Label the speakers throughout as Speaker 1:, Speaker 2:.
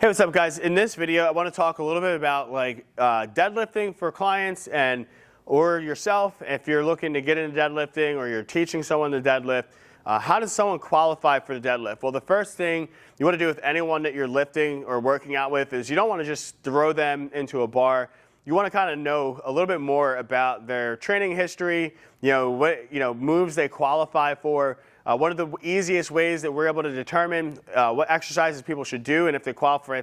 Speaker 1: Hey, what's up guys? In this video, I want to talk a little bit about deadlifting for clients or yourself. If you're looking to get into deadlifting or you're teaching someone to deadlift, how does someone qualify for the deadlift? Well, the first thing you want to do with anyone that you're lifting or working out with is you don't want to just throw them into a bar. You want to kind of know a little bit more about their training history, what moves they qualify for. One of the easiest ways that we're able to determine what exercises people should do and if they qualify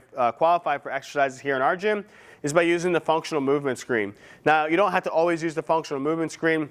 Speaker 1: for exercises here in our gym is by using the functional movement screen. Now, you don't have to always use the functional movement screen.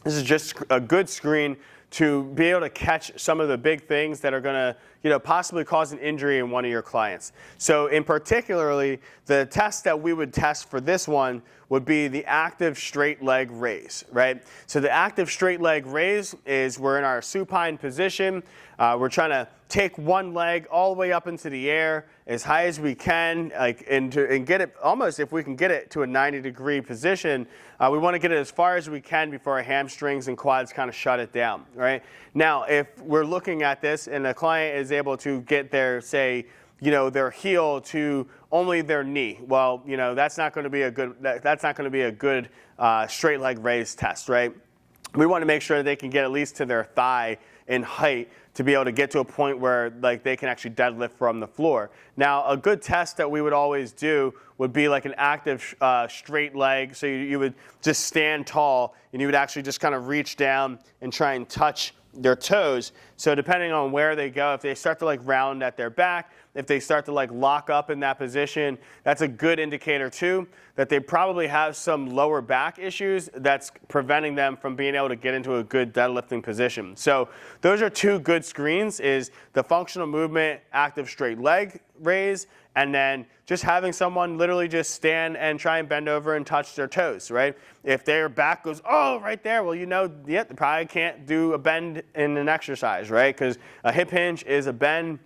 Speaker 1: This is just a good screen to be able to catch some of the big things that are going to possibly cause an injury in one of your clients. So in particularly, the test that we would test for this one would be the active straight leg raise, right? So the active straight leg raise is we're in our supine position. We're trying to take one leg all the way up into the air as high as we can, and get it almost, if we can get it to a 90-degree position, we want to get it as far as we can before our hamstrings and quads kind of shut it down, right? Now, if we're looking at this and the client is able to get their, say, their heel to only their knee, well, that's not going to be a good straight leg raise test, right? We want to make sure that they can get at least to their thigh in height to be able to get to a point where they can actually deadlift from the floor. Now, a good test that we would always do would be like an active straight leg. So you would just stand tall and you would actually just kind of reach down and try and touch their toes. So depending on where they go, if they start to round at their back, if they start to lock up in that position, that's a good indicator too that they probably have some lower back issues that's preventing them from being able to get into a good deadlifting position. So those are two good screens, is the functional movement active straight leg raise, and then just having someone literally just stand and try and bend over and touch their toes, right? If their back goes, oh, right there, well, they probably can't do a bend in an exercise, right? Because a hip hinge is a bend,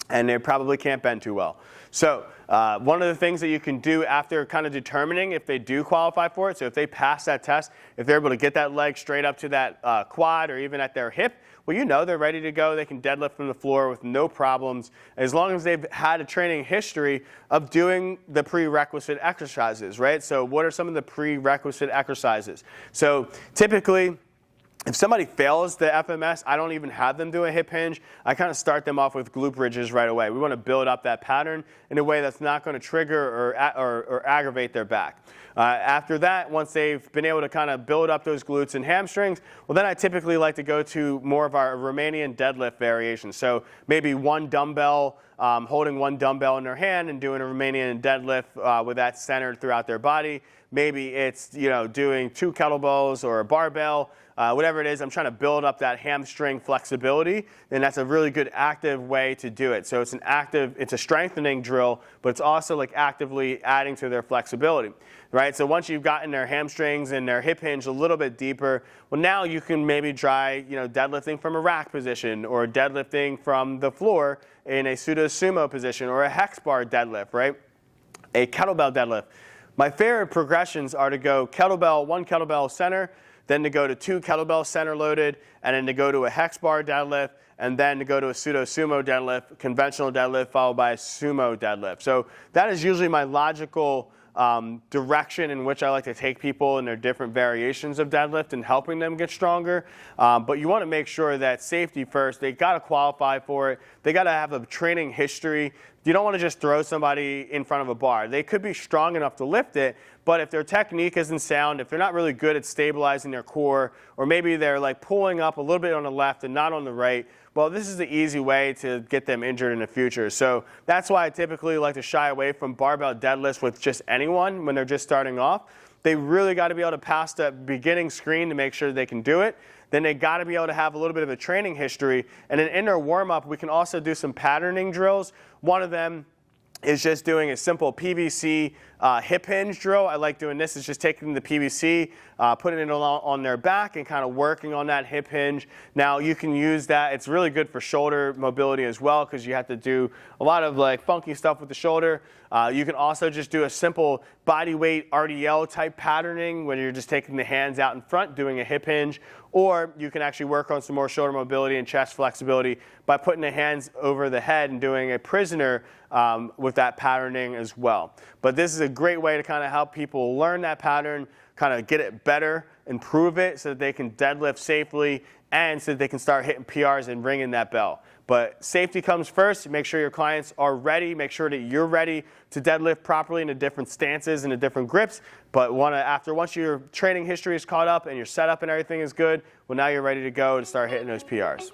Speaker 1: and they probably can't bend too well. So one of the things that you can do after kind of determining if they do qualify for it, so if they pass that test, if they're able to get that leg straight up to that quad or even at their hip, well, they're ready to go. They can deadlift from the floor with no problems, as long as they've had a training history of doing the prerequisite exercises, right? So what are some of the prerequisite exercises? So typically, if somebody fails the FMS, I don't even have them do a hip hinge. I kind of start them off with glute bridges right away. We want to build up that pattern in a way that's not going to trigger or aggravate their back. After that, once they've been able to kind of build up those glutes and hamstrings, well, then I typically like to go to more of our Romanian deadlift variations. So maybe one dumbbell, holding one dumbbell in their hand and doing a Romanian deadlift with that centered throughout their body. Maybe it's doing 2 kettlebells or a barbell. Whatever it is, I'm trying to build up that hamstring flexibility, and that's a really good active way to do it. So it's a strengthening drill, but it's also actively adding to their flexibility, right? So once you've gotten their hamstrings and their hip hinge a little bit deeper, well, now you can maybe try, deadlifting from a rack position or deadlifting from the floor in a pseudo-sumo position or a hex bar deadlift, right? A kettlebell deadlift. My favorite progressions are to go one kettlebell center, then to go to 2 kettlebell center loaded, and then to go to a hex bar deadlift, and then to go to a pseudo-sumo deadlift, conventional deadlift, followed by a sumo deadlift. So that is usually my logical direction in which I like to take people in their different variations of deadlift and helping them get stronger. But you want to make sure that safety first. They got to qualify for it. They got to have a training history. You don't want to just throw somebody in front of a bar. They could be strong enough to lift it, but if their technique isn't sound, if they're not really good at stabilizing their core, or maybe they're pulling up a little bit on the left and not on the right, well, this is the easy way to get them injured in the future. So that's why I typically like to shy away from barbell deadlifts with just anyone when they're just starting off. They really got to be able to pass that beginning screen to make sure they can do it. Then they got to be able to have a little bit of a training history. And then in their warm-up, we can also do some patterning drills. One of them is just doing a simple PVC hip hinge drill. I like doing this. It's just taking the PVC, putting it on their back and kind of working on that hip hinge. Now you can use that. It's really good for shoulder mobility as well because you have to do a lot of like funky stuff with the shoulder. You can also just do a simple body weight RDL type patterning when you're just taking the hands out in front, doing a hip hinge, or you can actually work on some more shoulder mobility and chest flexibility by putting the hands over the head and doing a prisoner with that patterning as well. But this is a great way to kind of help people learn that pattern, kind of get it better, improve it so that they can deadlift safely and so that they can start hitting PRs and ringing that bell. But safety comes first. Make sure your clients are ready. Make sure that you're ready to deadlift properly in the different stances and the different grips. But once your training history is caught up and your setup and everything is good, well, now you're ready to go and start hitting those PRs.